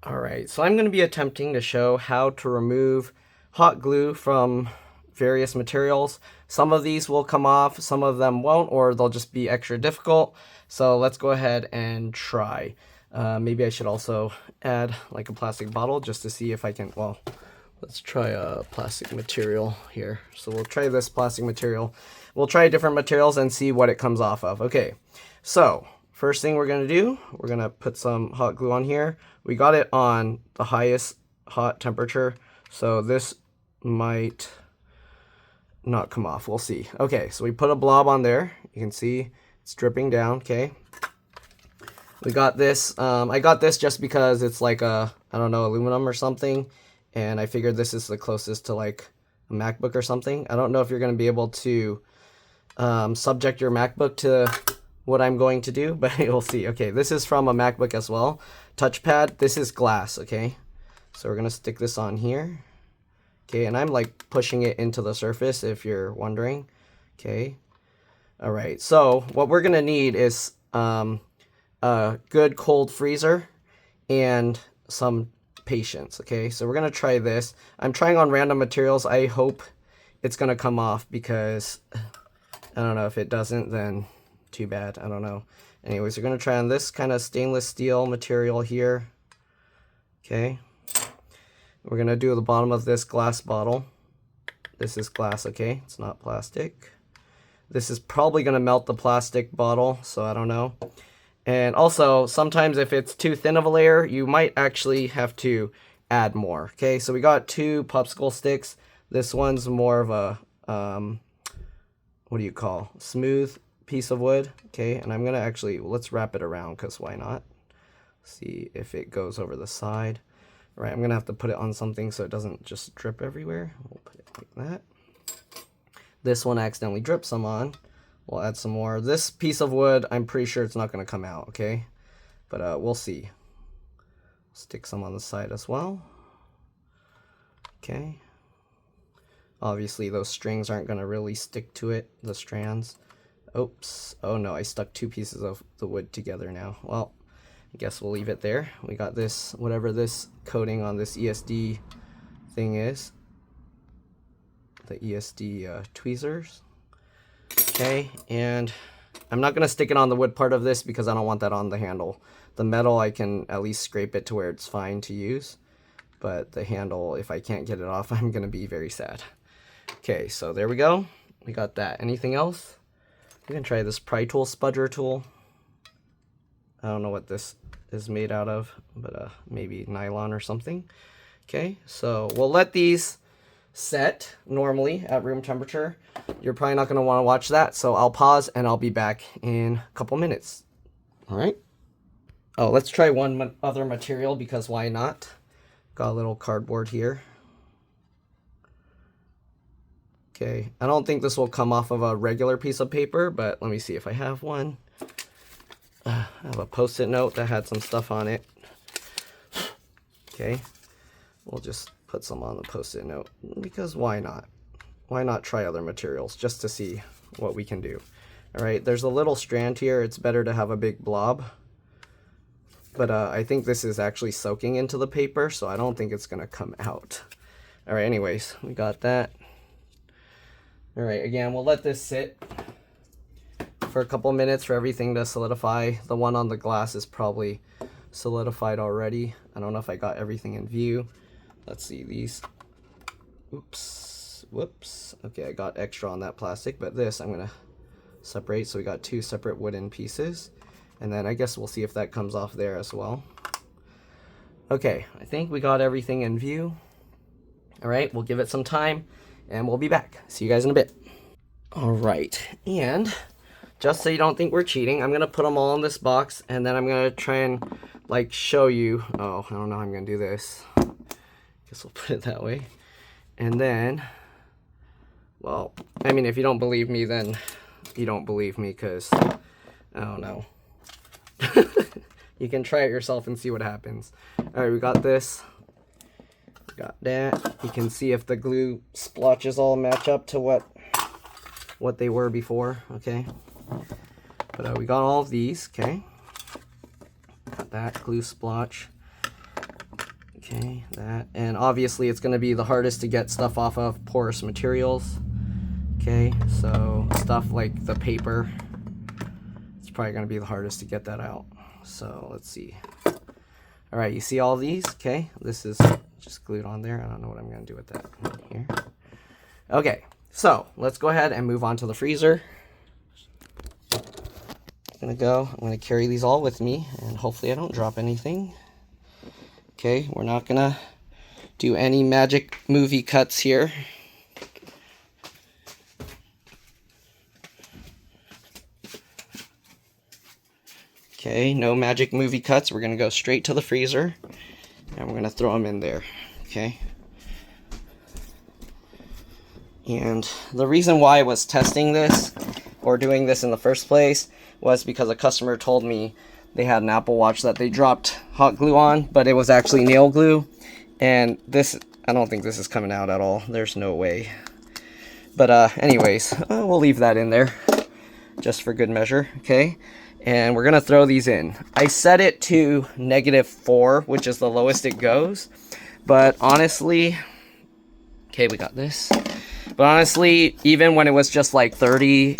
Alright, so I'm going to be attempting to show how to remove hot glue from various materials. Some of these will come off, some of them won't, or they'll just be extra difficult. So let's go ahead and try. Maybe I should also add like a plastic bottle just to see if I can, well, let's try a plastic material here. So we'll try this plastic material. We'll try different materials and see what it comes off of. Okay, so first thing we're going to do, we're going to put some hot glue on here. We got it on the highest hot temperature, so this might not come off. We'll see. Okay, so we put a blob on there. You can see it's dripping down. Okay, we got this. I got this just because it's like a, I don't know, aluminum or something, and I figured this is the closest to like a MacBook or something. I don't know if you're going to be able to subject your MacBook to what I'm going to do, but you'll see. Okay, this is from a MacBook as well. Touchpad, this is glass, okay? So we're gonna stick this on here. Okay, and I'm like pushing it into the surface if you're wondering. Okay, all right, so what we're gonna need is a good cold freezer and some patience, okay? So we're gonna try this. I'm trying on random materials. I hope it's gonna come off because I don't know, if it doesn't, then too bad. I don't know. Anyways, we're going to try on this kind of stainless steel material here. Okay. We're going to do the bottom of this glass bottle. This is glass, okay? It's not plastic. This is probably going to melt the plastic bottle, so I don't know. And also, sometimes if it's too thin of a layer, you might actually have to add more. Okay, so we got 2 popsicle sticks. This one's more of a, what do you call, smooth piece of wood. Okay, and I'm gonna actually, let's wrap it around because why not? See if it goes over the side. All right, I'm gonna have to put it on something so it doesn't just drip everywhere. We'll put it like that. This one accidentally dripped some on. We'll add some more. This piece of wood, I'm pretty sure it's not gonna come out, okay? But we'll see. Stick some on the side as well. Okay. Obviously those strings aren't gonna really stick to it, the strands. Oops. Oh no, I stuck 2 pieces of the wood together now. Well, I guess we'll leave it there. We got this, whatever this coating on this ESD thing is. The ESD tweezers. Okay, and I'm not going to stick it on the wood part of this because I don't want that on the handle. The metal, I can at least scrape it to where it's fine to use. But the handle, if I can't get it off, I'm going to be very sad. Okay, so there we go. We got that. Anything else? We can try this pry tool, spudger tool. I don't know what this is made out of, but maybe nylon or something. Okay, so we'll let these set normally at room temperature. You're probably not going to want to watch that, so I'll pause and I'll be back in a couple minutes. All right. Oh, let's try one other material because why not? Got a little cardboard here. Okay, I don't think this will come off of a regular piece of paper, but let me see if I have one. I have a Post-it note that had some stuff on it. Okay, we'll just put some on the Post-it note because why not? Why not try other materials just to see what we can do? All right, there's a little strand here. It's better to have a big blob. But I think this is actually soaking into the paper, so I don't think it's going to come out. All right, anyways, we got that. All right, again, we'll let this sit for a couple minutes for everything to solidify. The one on the glass is probably solidified already. I don't know if I got everything in view. Let's see these. Oops, whoops. Okay, I got extra on that plastic, but this I'm gonna separate. So we got 2 separate wooden pieces. And then I guess we'll see if that comes off there as well. Okay, I think we got everything in view. All right, we'll give it some time and we'll be back. See you guys in a bit. All right, and just so you don't think we're cheating, I'm gonna put them all in this box and then I'm gonna try and like show you. Oh, I don't know how I'm gonna do this. Guess we'll put it that way. And then, well, I mean, if you don't believe me, then you don't believe me because, I don't know. You can try it yourself and see what happens. All right, we got this. We got that. You can see if the glue splotches all match up to what they were before, okay? But we got all of these, okay? Got that glue splotch. Okay, that. And obviously it's going to be the hardest to get stuff off of porous materials. Okay, so stuff like the paper, it's probably going to be the hardest to get that out. So let's see. All right, you see all these? Okay, this is just glued on there. I don't know what I'm going to do with that here. Okay, so let's go ahead and move on to the freezer. I'm going to carry these all with me, and hopefully I don't drop anything. Okay, we're not going to do any magic movie cuts here. Okay, no magic movie cuts. We're going to go straight to the freezer, and we're going to throw them in there, okay? And the reason why I was testing this, or doing this in the first place, was because a customer told me they had an Apple Watch that they dropped hot glue on, but it was actually nail glue. And this, I don't think this is coming out at all. There's no way. But anyways, we'll leave that in there just for good measure, okay? And we're gonna throw these in. I set it to -4, which is the lowest it goes. But honestly, okay, we got this. But honestly, even when it was just like 30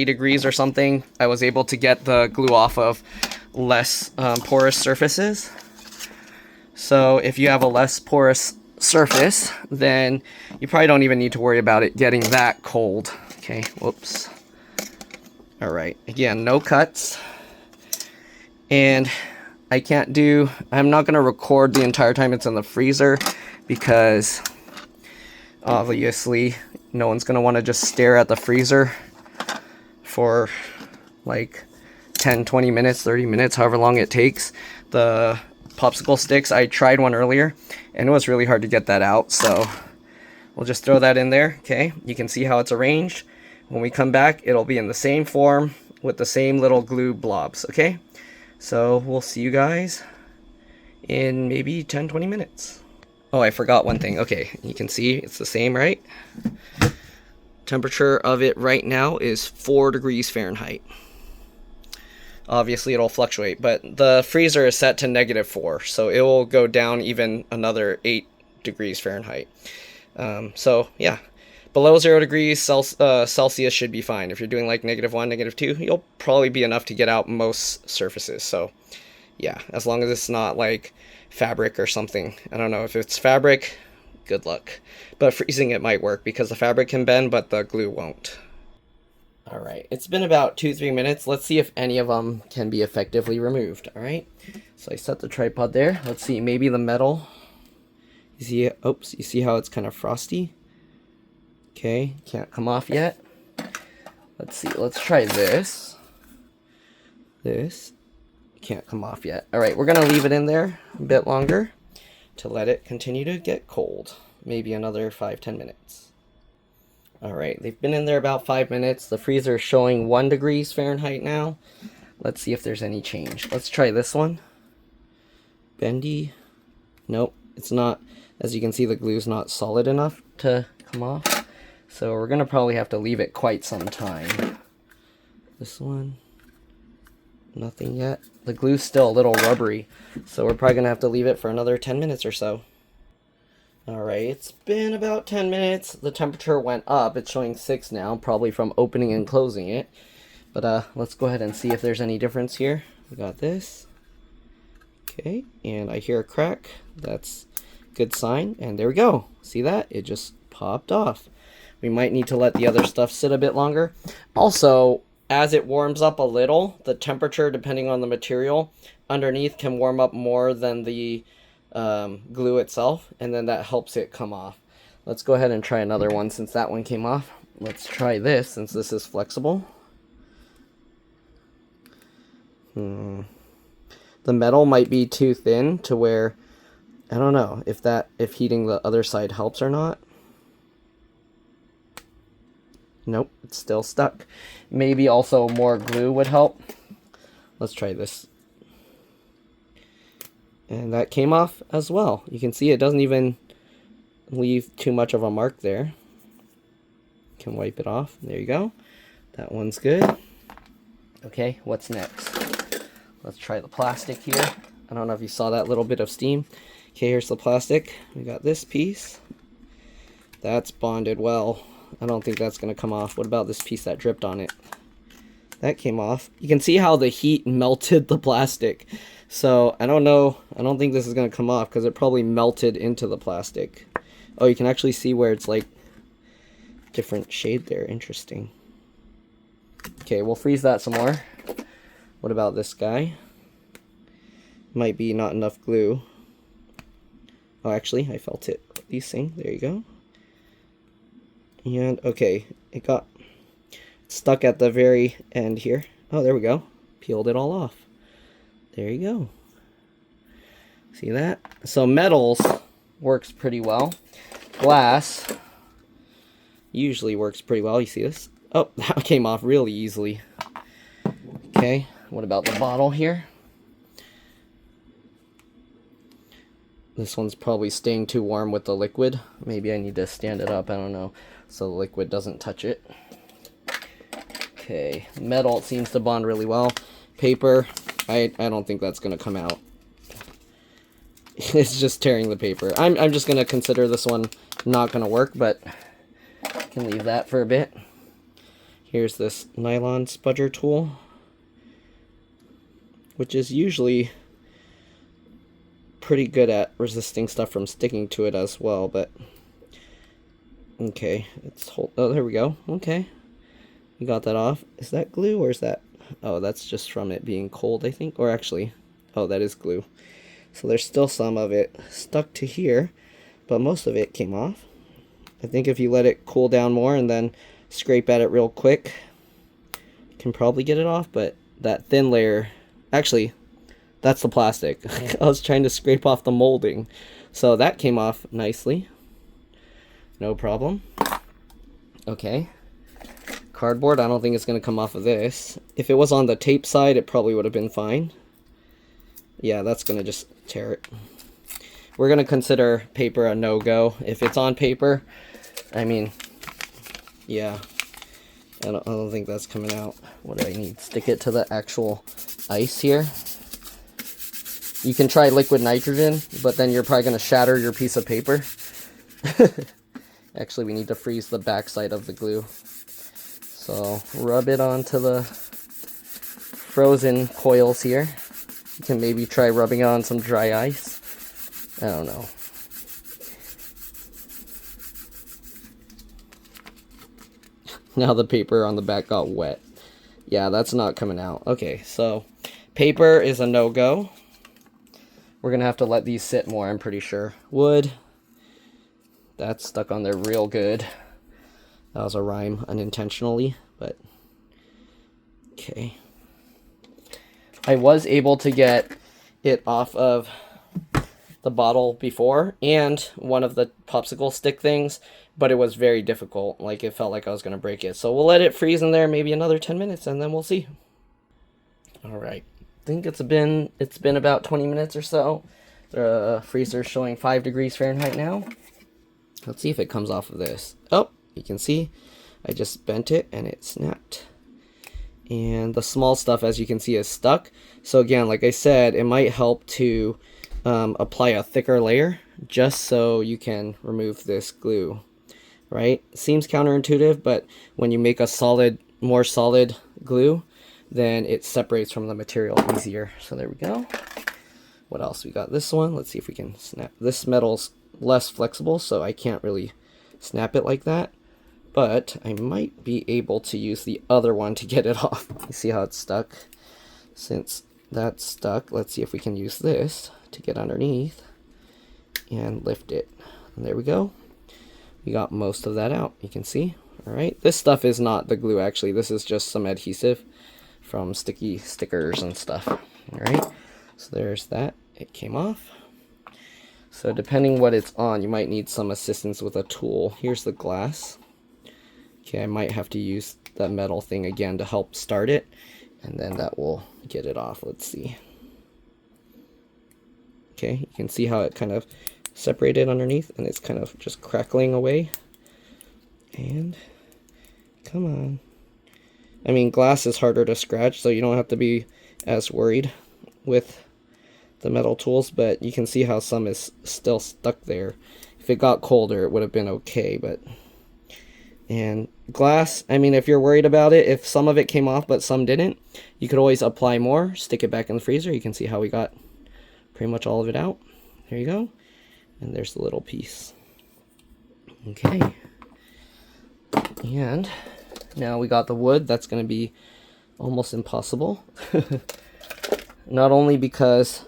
degrees or something, I was able to get the glue off of less porous surfaces. So if you have a less porous surface, then you probably don't even need to worry about it getting that cold. Okay, whoops. All right, again, no cuts. And I'm not gonna record the entire time it's in the freezer, because obviously no one's gonna wanna just stare at the freezer for like 10, 20 minutes, 30 minutes, however long it takes. The popsicle sticks, I tried one earlier and it was really hard to get that out, so we'll just throw that in there. Okay, you can see how it's arranged. When we come back, it'll be in the same form with the same little glue blobs. Okay, so we'll see you guys in maybe 10-20 minutes. Oh, I forgot one thing. Okay, you can see it's the same, right? Temperature of it right now is 4 degrees Fahrenheit. Obviously it'll fluctuate, but the freezer is set to -4, so it will go down even another 8 degrees Fahrenheit. So yeah, below 0 degrees Celsius should be fine. If you're doing like -1, -2, you'll probably be enough to get out most surfaces. So yeah, as long as it's not like fabric or something. I don't know, if it's fabric, good luck. But freezing it might work, because the fabric can bend, but the glue won't. All right, it's been about 2-3 minutes. Let's see if any of them can be effectively removed. All right, so I set the tripod there. Let's see, maybe the metal. You see, oops, you see how it's kind of frosty? Okay, can't come off yet. Let's see, let's try this. This can't come off yet. All right, we're gonna leave it in there a bit longer to let it continue to get cold. Maybe another 5-10 minutes. All right, they've been in there about 5 minutes. The freezer is showing 1 degrees Fahrenheit now. Let's see if there's any change. Let's try this one. Bendy. Nope, it's not. As you can see, the glue's not solid enough to come off. So we're gonna probably have to leave it quite some time. This one, nothing yet. The glue's still a little rubbery, so we're probably gonna have to leave it for another 10 minutes or so. All right, it's been about 10 minutes. The temperature went up. It's showing 6 now, probably from opening and closing it. But let's go ahead and see if there's any difference here. We got this. Okay, and I hear a crack. That's a good sign. And there we go. See that? It just popped off. We might need to let the other stuff sit a bit longer. Also, as it warms up a little, the temperature, depending on the material, underneath can warm up more than the glue itself, and then that helps it come off. Let's go ahead and try another one since that one came off. Let's try this since this is flexible. The metal might be too thin to where, I don't know if heating the other side helps or not. Nope, it's still stuck. Maybe also more glue would help. Let's try this. And that came off as well. You can see it doesn't even leave too much of a mark there. Can wipe it off. There you go. That one's good. Okay, what's next? Let's try the plastic here. I don't know if you saw that little bit of steam. Okay, here's the plastic. We got this piece. That's bonded well. I don't think that's going to come off. What about this piece that dripped on it? That came off. You can see how the heat melted the plastic. So I don't know. I don't think this is going to come off because it probably melted into the plastic. Oh, you can actually see where it's like different shade there. Interesting. Okay, we'll freeze that some more. What about this guy? Might be not enough glue. Oh, actually, I felt it releasing. There you go. And, okay, it got stuck at the very end here. Oh, there we go. Peeled it all off. There you go. See that? So metals works pretty well. Glass usually works pretty well. You see this? Oh, that came off really easily. Okay, what about the bottle here? This one's probably staying too warm with the liquid. Maybe I need to stand it up, I don't know, so the liquid doesn't touch it. Okay, metal seems to bond really well. Paper, I don't think that's going to come out. It's just tearing the paper. I'm just going to consider this one not going to work, but I can leave that for a bit. Here's this nylon spudger tool, which is usually pretty good at resisting stuff from sticking to it as well, but okay, oh, there we go. Okay, we got that off. Is that glue or is that, oh, that's just from it being cold, I think, or actually, oh, that is glue. So there's still some of it stuck to here, but most of it came off. I think if you let it cool down more and then scrape at it real quick, you can probably get it off, but that thin layer, actually, that's the plastic. I was trying to scrape off the molding. So that came off nicely. No problem. Okay. Cardboard, I don't think it's going to come off of this. If it was on the tape side, it probably would have been fine. Yeah, that's going to just tear it. We're going to consider paper a no-go. If it's on paper, I mean, yeah. I don't think that's coming out. What do I need? Stick it to the actual ice here. You can try liquid nitrogen, but then you're probably going to shatter your piece of paper. Actually, we need to freeze the backside of the glue. So rub it onto the frozen coils here. You can maybe try rubbing it on some dry ice. I don't know. Now the paper on the back got wet. Yeah, that's not coming out. Okay, so paper is a no-go. We're going to have to let these sit more, I'm pretty sure. Wood. That's stuck on there real good. That was a rhyme unintentionally, but okay. I was able to get it off of the bottle before and one of the popsicle stick things, but it was very difficult. Like, it felt like I was going to break it. So we'll let it freeze in there maybe another 10 minutes and then we'll see. All right. I think it's been about 20 minutes or so. The freezer's showing 5 degrees Fahrenheit now. Let's see if it comes off of this. Oh, you can see I just bent it and it snapped. And the small stuff, as you can see, is stuck. So again, like I said, it might help to apply a thicker layer just so you can remove this glue, right? Seems counterintuitive, but when you make a more solid glue, then it separates from the material easier. So there we go. What else? We got this one. Let's see if we can snap. This metal's less flexible, so I can't really snap it like that. But I might be able to use the other one to get it off. You see how it's stuck? Since that's stuck, let's see if we can use this to get underneath and lift it. And there we go. We got most of that out. You can see. All right. This stuff is not the glue, actually. This is just some adhesive from sticky stickers and stuff. All right. So there's that. It came off. So depending what it's on, you might need some assistance with a tool. Here's the glass. Okay, I might have to use that metal thing again to help start it, and then that will get it off. Let's see. Okay, you can see how it kind of separated underneath, and it's kind of just crackling away. And come on. I mean, glass is harder to scratch, so you don't have to be as worried with the metal tools, but you can see how some is still stuck there. If it got colder, it would have been okay, but... And glass, I mean, if you're worried about it, if some of it came off but some didn't, you could always apply more, stick it back in the freezer. You can see how we got pretty much all of it out. There you go. And there's the little piece. Okay. And now we got the wood. That's going to be almost impossible. Not only because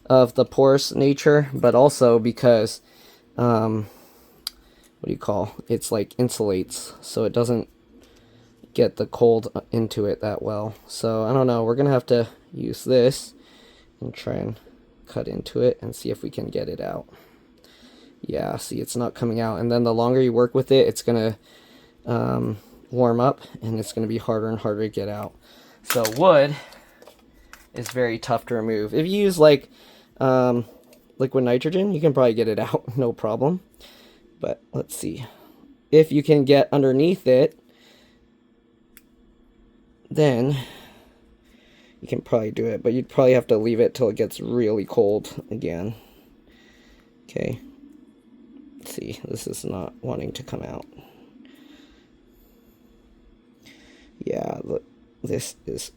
of the porous nature, but also because... what do you call, it's like insulates, so it doesn't get the cold into it that well. So I don't know, we're gonna have to use this and try and cut into it and see if we can get it out. Yeah, see, it's not coming out, and then the longer you work with it, it's gonna warm up and it's gonna be harder and harder to get out. So wood is very tough to remove. If you use like liquid nitrogen, you can probably get it out no problem. But let's see, if you can get underneath it, then you can probably do it, but you'd probably have to leave it till it gets really cold again. Okay, let's see, this is not wanting to come out. Yeah, look, this is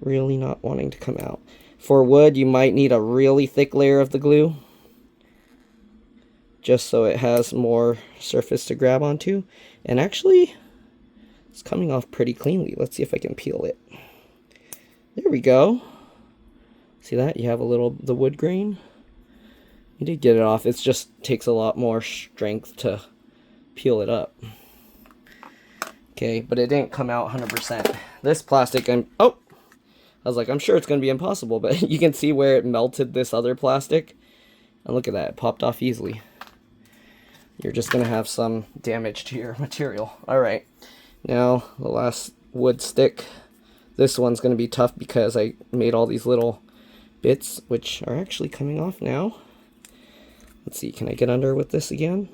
really not wanting to come out. For wood, you might need a really thick layer of the glue, just so it has more surface to grab onto. And actually, it's coming off pretty cleanly. Let's see if I can peel it. There we go. See that? You have the wood grain. You did get it off. It just takes a lot more strength to peel it up. Okay, but it didn't come out 100%. This plastic, I was like, I'm sure it's going to be impossible, but you can see where it melted this other plastic. And look at that, it popped off easily. You're just going to have some damage to your material. Alright, now the last wood stick. This one's going to be tough because I made all these little bits, which are actually coming off now. Let's see, can I get under with this again?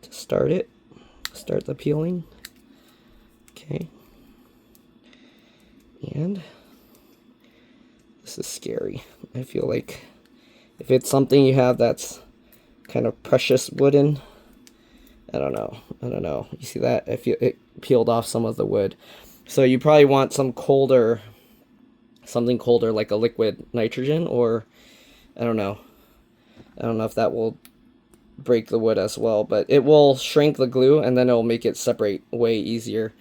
To start it. Start the peeling. Okay. And this is scary. I feel like if it's something you have that's kind of precious wooden, I don't know. You see that? I feel it peeled off some of the wood. So you probably want something colder like a liquid nitrogen, or I don't know if that will break the wood as well, but it will shrink the glue and then it'll make it separate way easier.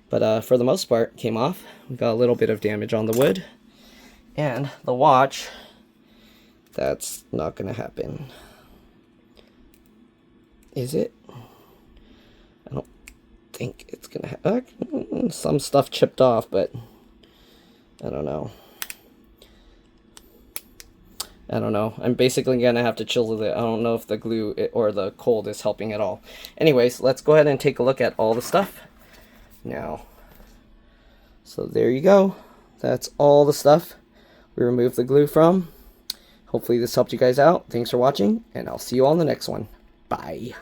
But for the most part, it came off. We got a little bit of damage on the wood. And the watch, that's not going to happen. Is it? I don't think it's going to happen. Some stuff chipped off, but I don't know. I'm basically going to have to chill with it. I don't know if the glue or the cold is helping at all. Anyways, let's go ahead and take a look at all the stuff now. So there you go. That's all the stuff we removed the glue from. Hopefully this helped you guys out. Thanks for watching, and I'll see you all in the next one. Bye.